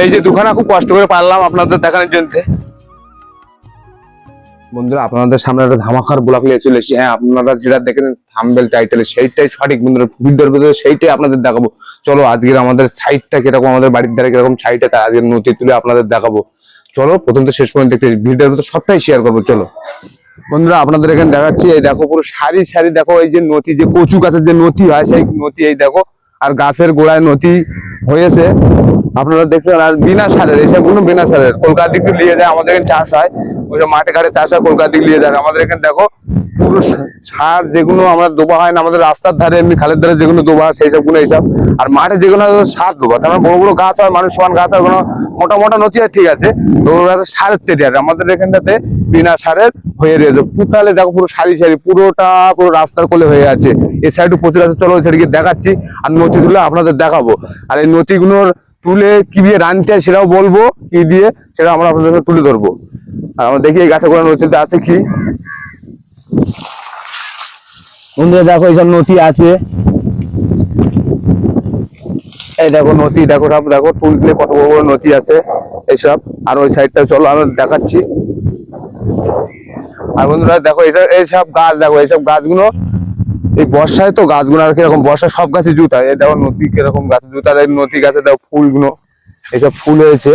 এই যে দুখানা খুব কষ্ট করে পারলাম আপনাদের দেখানোর জন্য। বন্ধুরা আপনাদের সামনে একটা ধামাকার ব্লগ নিয়ে চলে এসেছি। হ্যাঁ, আপনারা যেটা দেখেন থাম্বনেল টাইটেলে সেইটাই সঠিক বন্ধুরা, ভিডিওর ভিতরে সেইটাই আপনাদের দেখাবো। চলো আজকের আমাদের সাইডটা কিরকম, আমাদের বাড়ির ধারে কিরকম সাইডটা, তার আজকের নথি তুলে আপনাদের দেখাবো। চলো প্রথম তো শেষ পর্যন্ত দেখতে, ভিডিওর ভিতরে সবটাই শেয়ার করবো। চলো বন্ধুরা আপনাদের এখানে দেখাচ্ছি, এই দেখো পুরো সারি সারি দেখো, এই যে নথি, যে কচু গাছের যে নথি হয় সেই নথি, এই দেখো। আর গাছের গোড়ায় নথি হয়েছে আপনারা দেখতে। আর বিনা সারের, এইসব কোনো বিনা সারের, কলকাতার দিকে নিয়ে যায়, আমাদের এখানে চাষ হয়, ওই মাঠে ঘাটে চাষ হয়, কলকাতার দিকে নিয়ে যায়। আমাদের এখানে দেখো পুরো সার যেগুলো আমরা দোবা হয় না, আমাদের রাস্তার ধারে এমনি খালের ধারে যেগুলো দোবা সেই সবগুলো এইসব। আর মাঠে যেগুলো সার দোবা, তার বড় বড় গাছ হয়, মানুষ সমান গাছ হয়, কোনো মোটা মোটা নথি হয়, ঠিক আছে, তো ওরা সারের তেরি। আর আমাদের এখানটাতে বিনা সারের হয়ে রয়েছে। পুতালে দেখো পুরো সারি সারি, পুরোটা পুরো রাস্তার কোলে হয়ে আছে। এই সাইডে প্রচুর আছে, চলো ওই সাইডে দেখাচ্ছি। আর নথি তুলে আপনাদের দেখাবো। আর এই নথিগুলোর তুলে কি দিয়ে রানতে হয় সেটাও বলবো, কি দিয়ে সেটা আমরা আপনাদের তুলে ধরবো। আর আমরা দেখি এই গাছে করে নথিতে আছে কি। বন্ধুরা দেখো এইসব নথি আছে, এই দেখো নথি, দেখো সব দেখো তুললে কত বড় বড় নথি আছে এইসব। আর ওই সাইডটা চলো আমি দেখাচ্ছি। আর বন্ধুরা দেখো এটা, এইসব গাছ দেখো, এইসব গাছগুলো এই বর্ষায় তো গাছগুলো আর কিরকম, বর্ষায় সব গাছে জুত হয়। এই দেখো নথি কিরকম গাছে জুত, আর এই নথি গাছে দেখো ফুলগুলো, এইসব ফুল হয়েছে,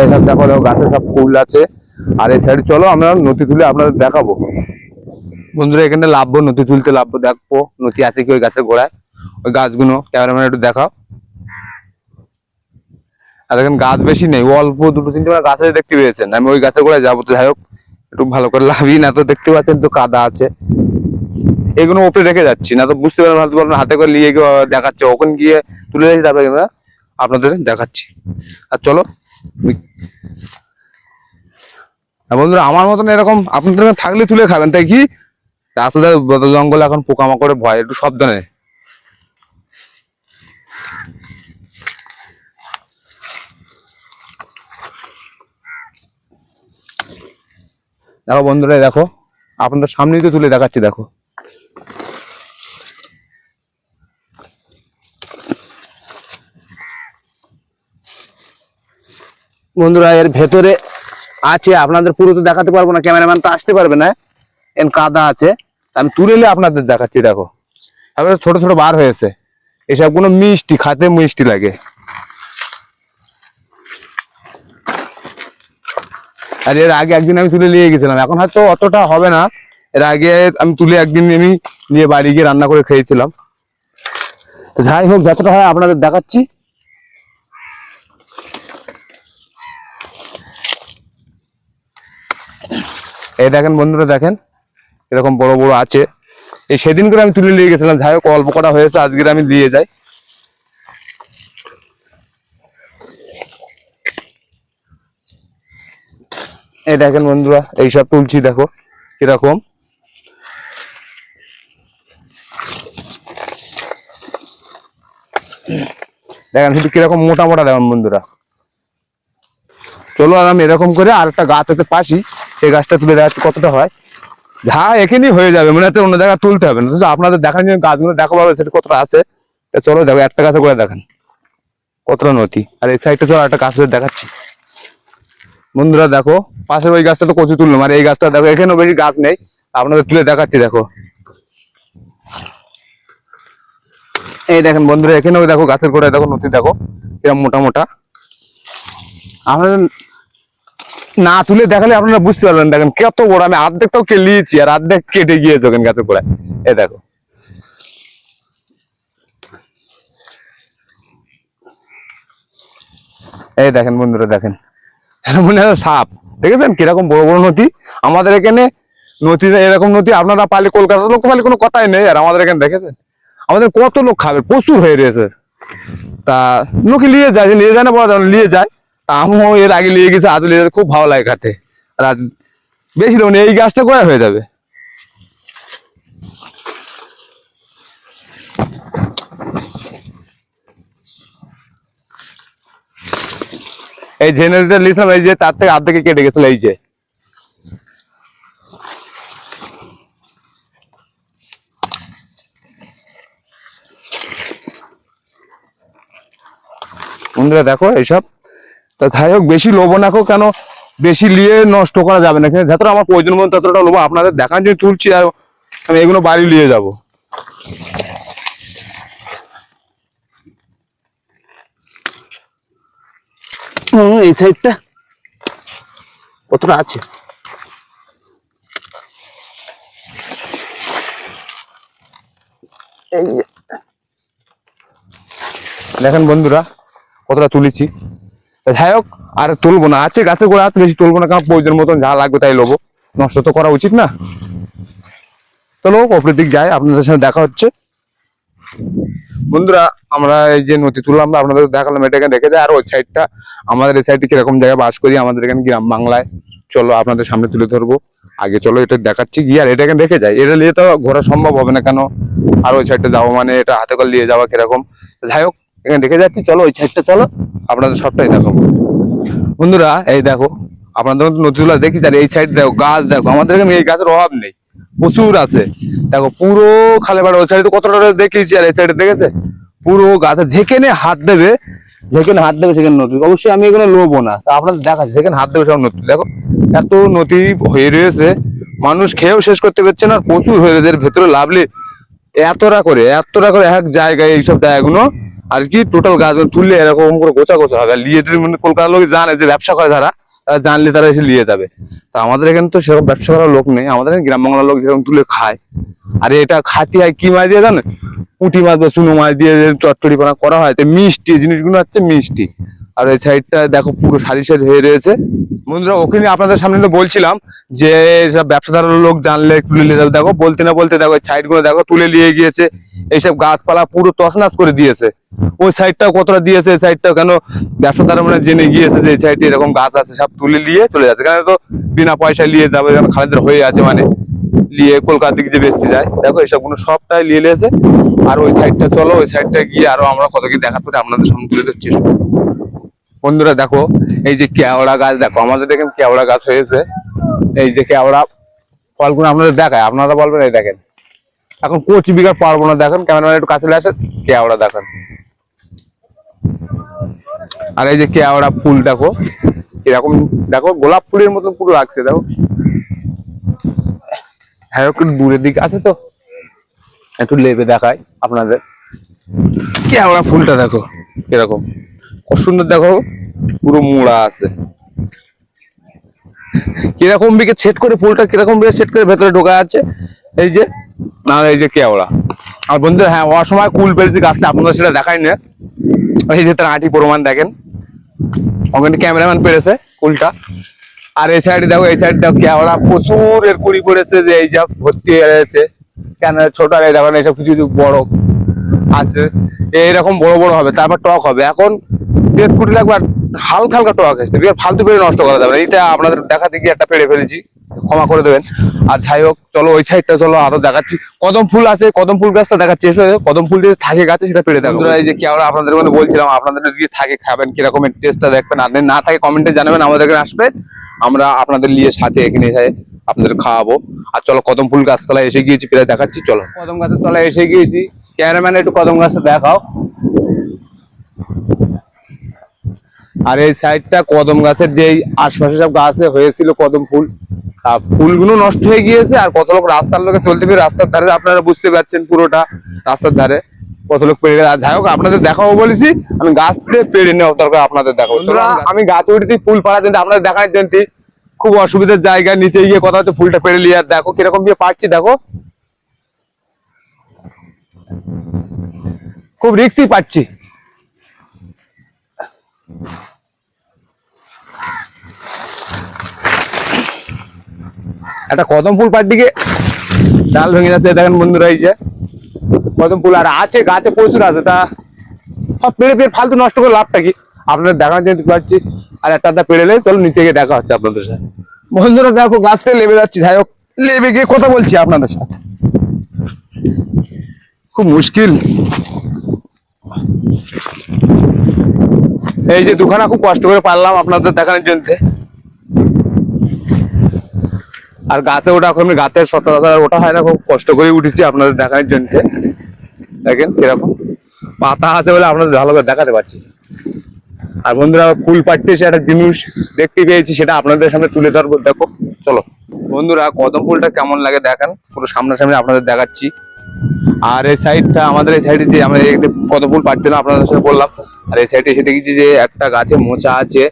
এইসব দেখো দেখো গাছে সব ফুল আছে। আর এই সাইড চলো আমরা নথি তুলে আপনাদের দেখাবো। বন্ধুরা এখানে লাভবো, নথি তুলতে লাভবো, দেখবো নথি আছে কি ওই গাছের গোড়ায়, ওই গাছগুলো ক্যামেরাম্যান একটু দেখাও। আর এখানে গাছ বেশি নেই, অল্প দুটো তিনটে গাছ আছে দেখতে পেয়েছেন। আমি ওই গাছের গোড়ায় যাবো, তো যাই হোক একটু ভালো করে লাভি না, তো দেখতে পাচ্ছেন তো কাদা আছে, এগুলো উপরে রেখে যাচ্ছি না তো বুঝতে পারবেন, হাতে করে নিয়ে গিয়ে দেখাচ্ছে, ওখানে গিয়ে তুলে রেখে তারপরে আপনাদের দেখাচ্ছি। আর চলো বন্ধুরা, আমার মতন এরকম আপনাদের থাকলে তুলে খাবেন, তাই কি রাস্তায় জঙ্গলে এখন পোকামাকড়ে ভয়, একটু সাবধানে। দেখো বন্ধুরা, দেখো আপনাদের সামনেই তো তুলে দেখাচ্ছি। দেখো বন্ধুরা এর ভেতরে আছে, আপনাদের পুরো তো দেখাতে পারবো না, ক্যামেরাম্যান তো আসতে পারবে না, এর কাদা আছে, আমি তুলে নিয়ে আপনাদের দেখাচ্ছি। দেখো তারপরে ছোট ছোট বার হয়েছে, এসব কোনো মিষ্টি, খাতে মিষ্টি লাগে। আর এর আগে একদিন আমি তুলে নিয়ে গেছিলাম, এখন হয়তো অতটা হবে না, এর আগে আমি তুলে একদিন আমি নিয়ে বাড়ি গিয়ে রান্না করে খেয়েছিলাম। তো যাই হোক, যতটা হয় আপনাদের দেখাচ্ছি। এই দেখেন বন্ধুরা, দেখেন এরকম বড় বড় আছে, এই সেদিন করে আমি তুলে নিয়ে গেছিলাম। যাই হোক অল্প কটা হয়েছে, আজকে আমি দিয়ে যাই। এই দেখেন বন্ধুরা, এইসব তুলছি, দেখো কিরকম। দেখেন শুধু কিরকম মোটা মোটা, দেখেন বন্ধুরা। চলো আর আমি এরকম করে আর একটা গাছ আছে পাশি, সেই গাছটা তুলে দেখাচ্ছি কতটা হয়। যা এখানেই হয়ে যাবে, মনে হচ্ছে অন্য জায়গায় তুলতে হবে না, কিন্তু আপনাদের দেখার জন্য গাছগুলো দেখো পাবে সেটা কতটা আছে। চলো দেখো একটা গাছে করে দেখেন কতটা নথি। আর এই সাইডটা চলো একটা গাছ দেখাচ্ছি। বন্ধুরা দেখো পাশের ওই গাছটা তো কচু তুললাম, আর এই গাছটা দেখো এখানেও বেশি গাছ নেই, আপনাদের তুলে দেখাচ্ছি। দেখো এই দেখেন বন্ধুরা, এখানেও দেখো গাছের গোড়ায় দেখো নথি, দেখো এরকম মোটা মোটা। আপনাদের না তুলে দেখালে আপনারা বুঝতে পারবেন, দেখেন কত বড়, আমি অর্ধেকটাও নিয়েছি আর অর্ধেক কেটে গিয়েছে ওখানে গাছের গোড়ায়। এই দেখো এই দেখেন বন্ধুরা, দেখেন মনে হয় সাপ, দেখেছেন কিরকম বড় বড় নথি। আমাদের এখানে নথি, এরকম নথি আপনারা পালে, কলকাতার লোক পালে কোনো কথাই নেই। আর আমাদের এখানে দেখেছেন আমাদের কত লোক খাবে, প্রচুর হয়ে রয়েছে। তা লোকে নিয়ে যায়, নিয়ে যায় না বলা যায়, নিয়ে যায়। তা আমিও এর আগে নিয়ে গেছি, আজ নিয়ে খুব ভালো লাগে খাতে। আর বেশি লোক নেই, এই গাছটা করে হয়ে যাবে। এই জেনারেটর নিয়েছিলাম, এই যে তার থেকে আর্ধেকে কেটে গেছিল, এই যে বন্ধুরা দেখো এইসব। তা যাই হোক, বেশি লোভ রাখো, কেন বেশি নিয়ে নষ্ট করা যাবে না। যতটা আমার প্রয়োজন মতো ততটা লোভ, আপনাদের দেখার জন্য তুলছি, আর আমি এগুলো বাড়ি নিয়ে যাবো। এই সাইডটা কতটা আছে, এই দেখেন বন্ধুরা কতটা তুলেছি। যাই হোক, আর তুলবো না, আছে গাছের গোড়া আছে, বেশি তুলবো না, কারণ প্রয়োজন মতন যা লাগবে তাই লোবো, নষ্ট তো করা উচিত না। চলো ওপরের দিক যাই, আপনাদের সাথে দেখা হচ্ছে। বন্ধুরা আমরা এই যে নদী তুললাম, আপনাদের দেখালাম, এটা এখানে রেখে যায়। আর ওই সাইডটা, আমাদের এই সাইডে কিরকম জায়গায় বাস করি, আমাদের এখানে গ্রাম বাংলায়, চলো আপনাদের সামনে তুলে ধরবো। আগে চলো এটা দেখাচ্ছি গিয়ে, আর এটা এখানে রেখে যায়, এটা নিয়ে তো ঘোরা সম্ভব হবে না, কেন আর ওই সাইডটা যাবো মানে এটা হাতে করে নিয়ে যাওয়া কিরকম। যাই হোক, এখানে রেখে যাচ্ছি, চলো ওই সাইডটা চলো, আপনাদের সবটাই দেখাবো। বন্ধুরা এই দেখো, আপনাদের নদীগুলো দেখি, আর এই সাইড দেখো গাছ, দেখো আমাদের এখানে এই গাছের অভাব নেই, প্রচুর আছে। দেখো পুরো খালে বাড়ি, ওই সাইডে তো কতটা দেখিয়েছি, আর এই সাইডে দেখেছে পুরো গাছে, যেখানে হাত দেবে, যেখানে হাত দেবে সেখানে নদী। অবশ্যই আমি এখানে লোবো না, তা আপনাদের দেখাচ্ছি, যেখানে হাত দেবে সেখানে নদী। দেখো এত নদী হয়ে রয়েছে, মানুষ খেয়েও শেষ করতে পারছে না, আর প্রচুর হয়ে রয়েছে। এর ভেতরে লাভলে এতটা করে এক জায়গায়, এইসব জায়গাগুলো আর কি টোটাল গাছ তুললে এরকম করে গোছা গোছা হবে। আর লিয়ে যদি মানে কলকাতার লোক জানে যে ব্যবসা করে, তারা জানলে তারা এসে নিয়ে যাবে। তা আমাদের এখানে তো সেরকম ব্যবসা করার লোক নেই, আমাদের গ্রাম বাংলার লোক যেরকম তুলে খায়। আর এটা খাতি হয় কি মাছ দিয়ে জানেন, পুঁটি মাছ বা চুনো মাছ দিয়ে চটচড়ি করা হয়, তো মিষ্টি জিনিসগুলো হচ্ছে মিষ্টি। আর এই সাইডটা দেখো পুরো সারি সারি হয়ে রয়েছে। বন্ধুরা ওখানে আপনাদের সামনে তো বলছিলাম যে সব ব্যবসাদার লোক জানলে তুলে নিয়ে যাবে। দেখো বলতে না বলতে দেখো সাইড গুলো দেখো তুলে নিয়ে গিয়েছে, এইসব গাছপালা পুরো তছনাছ করে দিয়েছে। ওই সাইডটাও কতটা দিয়েছে, এই সাইডটাও কেন ব্যবসাদার মানে জেনে গিয়েছে যে এই সাইডে এরকম গাছ আছে, সব তুলে নিয়ে চলে যাচ্ছে। কেন তো বিনা পয়সায় নিয়ে যাবে, কারণ খালেদের হয়ে আছে মানে, নিয়ে কলকাতার দিকে যে বেচতে যায়। দেখো এইসবগুলো সবটাই নিয়ে নিয়েছে। আর ওই সাইডটা চলো, ওই সাইডটা গিয়ে আরো আমরা কত কি দেখা করে আপনাদের সামনে তুলে দিচ্ছি। বন্ধুরা দেখো এই যে কেওড়া গাছ, দেখো আমাদের এখানে কেওড়া গাছ হয়েছে। এই যে কেওড়া ফলগুলো আপনাদের দেখায়, আপনারা বলবেন এই দেখেন, এখন কচি বিঘা পারবো না, দেখেন ক্যামেরাম্যান একটু কাছে আসে, কেওড়া দেখেন। আর এই যে কেওড়া ফুল দেখো এরকম, দেখো গোলাপ ফুলের মতন পুরো লাগছে। দেখো হ্যাঁ, একটু দূরের দিকে আছে তো, একটু লেবে দেখায় আপনাদের। কেওড়া ফুলটা দেখো এরকম কত সুন্দর, দেখো পুরো মোড়া আছে, কিরকম দিকে ছেদ করে ফুলটা কিরকম দিকে ছেদ করে ভেতরে ঢোকা আছে। এই যে না, এই যে কেওড়া। আর বন্ধু হ্যাঁ, অসময় কুল পেরেছি গাছটা, আপনারা সেটা দেখাই না। এই যে তার আঁটি প্রমাণ দেখেন, ওখানে ক্যামেরাম্যান পেরেছে কুলটা। আর এই সাইডে দেখো, এই সাইড দেখো কেওড়া প্রচুর এর কুড়ি পড়েছে, যে এই সব ভর্তি হয়ে গেছে। কেন ছোট আর এই দেখেন এইসব কিছু কিছু বড় আছে, এইরকম বড় বড় হবে, তারপর টক হবে। এখন 1.5 কোটি লাগবে, আর হালকা হালকা টক আসছে, ফালতু পেড়ে নষ্ট করা যাবে। এইটা আপনাদের দেখাতে গিয়ে একটা পেড়ে ফেলেছি, ক্ষমা করে দেবেন। আর যাই হোক চলো ওই সাইডটা চলো, আরো দেখাচ্ছি। কদম ফুল আছে, কদম ফুল গাছটা দেখাচ্ছি, এসে কদম ফুল দিয়ে থাকে গাছে, সেটা পেড়ে দেখো। এই যে কেওড়া আপনাদের মধ্যে বলছিলাম, আপনাদের যদি থাকে খাবেন কিরকম টেস্টটা দেখবেন, আর না থাকে কমেন্টে জানাবেন, আমাদের এখানে আসবেন, আমরা আপনাদের নিয়ে সাথে এখানে এসে আপনাদের খাওয়াবো। আর চলো কদম ফুল গাছতলায় এসে গিয়েছি, পেড়ে দেখাচ্ছি। চলো কদম গাছের তলায় এসে গিয়েছি, ক্যামেরাম্যান একটু কদম গাছটা দেখাও। আর এই সাইডটা কদম গাছের যে আশপাশে সব গাছে হয়েছিল কদম ফুল, ফুলগুলো নষ্ট হয়ে গিয়েছে। আর কত লোক রাস্তার লোকে চলতে পেরে রাস্তার ধারে, আপনারা বুঝতে পারছেন পুরোটা রাস্তার ধারে কত লোক পেড়ে। যাই হোক আপনাদের দেখাবো বলেছি, আমি গাছ দিয়ে পেড়ে নেওয়া দরকার আপনাদের দেখাবো। আমি গাছে উঠেছি ফুল পাড়া জন্য, আপনাদের দেখার জন্য খুব অসুবিধার জায়গায় নিচে গিয়ে কথা হচ্ছে, ফুলটা পেড়ে নিয়ে। আর দেখো কিরকম দিয়ে পাচ্ছি, দেখো খুব রিক্সই পাচ্ছি। একটা কদম ফুল পাড়দিকে ডাল ভেঙে যাচ্ছে, দেখেন বন্ধুরা এই যে কদম ফুল। আর আছে গাছে প্রচুর আছে, তা সব পেড়ে পেড়ে ফালতু নষ্ট করে লাভটা কি, আপনাদের দেখার জন্য পাচ্ছি। আর একটা পেড়ে নেই, চলো নিচে গিয়ে দেখা হচ্ছে আপনাদের সাথে। বন্ধুরা দেখো গাছ থেকে লেবে যাচ্ছি, যাই হোক লেবে গিয়ে কথা বলছি আপনাদের সাথে, খুব মুশকিল। এই যে দুখানা খুব কষ্ট করে পারলাম আপনাদের দেখানোর জন্য। আর গাছে ওঠা, এখন গাছের সচরাচর ওঠা হয় না, খুব কষ্ট করে উঠেছি আপনাদের দেখানোর জন্য। দেখেন কিরকম পাতা আছে বলে আপনাদের ভালো করে দেখাতে পারছি। আর বন্ধুরা ফুল পাড়তেছে একটা জিনিস দেখতে পেয়েছি, সেটা আপনাদের সামনে তুলে ধরবো, দেখো চলো। বন্ধুরা কদম ফুলটা কেমন লাগে দেখেন, পুরো সামনাসামনি আপনাদের দেখাচ্ছি। আর এই সাইডটা আমাদের এই সাইডে যে আমরা কদম ফুল পাড়ছিলাম আপনাদের সাথে বললাম, আর এই সাইডে এসে দেখেছি যে একটা গাছে মোচা আছে।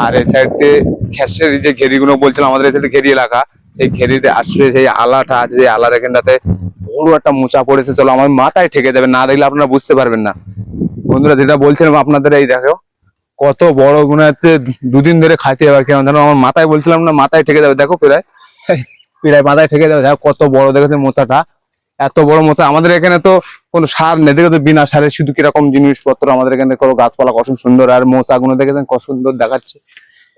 আর এই সাইডে খেসের যে ঘেরিগুলো বলছিলাম, আমাদের এই সাইডে ঘেরি এলাকা, সেই ঘেরিতে আসছে সেই আলাটা আছে, যে আলার এখানটাতে বড় একটা মোচা পড়েছে। চলো আমার মাথায় ঠেকে যাবে, না দেখলে আপনারা বুঝতে পারবেন না। বন্ধুরা যেটা বলছিলাম আপনাদের, এই দেখো কত বড় গুণে হচ্ছে, দুদিন ধরে খাইতে হবে কেমন যেন, আমার মাথায় বলছিলাম না, মাথায় ঠেকে যাবে। দেখো প্রায় প্রায় মাথায় ঠেকে যাবে, দেখো কত বড় দেখেছে মোচাটা, এত বড় মোচা। আমাদের এখানে তো কোনো সার নেই, দেখো তো বিনা সারে শুধু কিরকম জিনিসপত্র, আমাদের এখানে কোনো গাছপালা কত সুন্দর, আর মোচা গুলো দেখেছেন কত সুন্দর দেখাচ্ছে,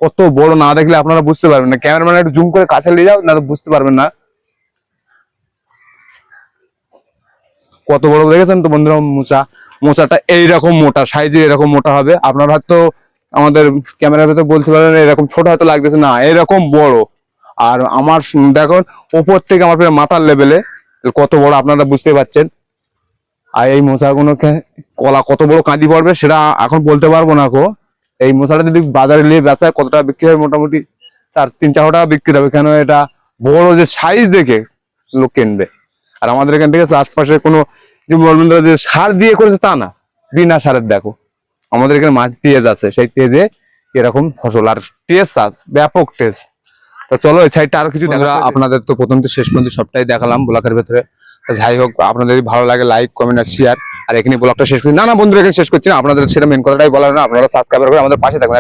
কত বড়, না দেখলে আপনারা বুঝতে পারবেন না। ক্যামেরাম্যান একটু জুম করে কাছে নিয়ে যাও, না তো বুঝতে পারবেন না কত বড় দেখেছেন তো বন্ধুরা। মোচাটা এইরকম মোটা সাইজে, এরকম মোটা হবে। আপনারা হয়তো আমাদের ক্যামেরার ভেতর বলতে পারেন এরকম ছোট হয়তো লাগতেছে, না এরকম বড়। আর আমার দেখুন ওপর থেকে আমার প্রায় মাথার লেভেলে, কত বড় আপনারা বুঝতে পারছেন। আর এই মোচাগুলোকে কলা কত বড় কাঁদি পড়বে সেটা এখন বলতে পারবো না গো। এই মোচাটা যদি বাজারে নিয়ে বেচা কত টাকা বিক্রি হয়, মোটামুটি 3-4 টাকা বিক্রি হবে, কেন এটা বড় যে সাইজ দেখে লোক কিনবে। আর আমাদের এখান থেকে আশপাশে কোনো যে বলবেন যে সার দিয়ে করেছে তা না, বিনা সারের। দেখো আমাদের এখানে মাটি তেজ আছে, সেই তেজে এরকম ফসল, আর টেস্ট আছে, ব্যাপক টেস্ট। তো চলো এই সাইডটা আরো কিছু দেখা, আপনাদের তো প্রথম থেকে শেষ পর্যন্ত সবটাই দেখালাম ব্লকের ভেতরে। তো যাই হোক, আপনাদের যদি ভালো লাগে লাইক কমেন্ট আর শেয়ার। আর এখানে ব্লগটা শেষ করছি না, বন্ধুরা এখানে শেষ করছি না, আপনাদের সেটা মেন কথাটাই বলার না, আপনারা সাবস্ক্রাইব করে আমাদের পাশে থাকবেন।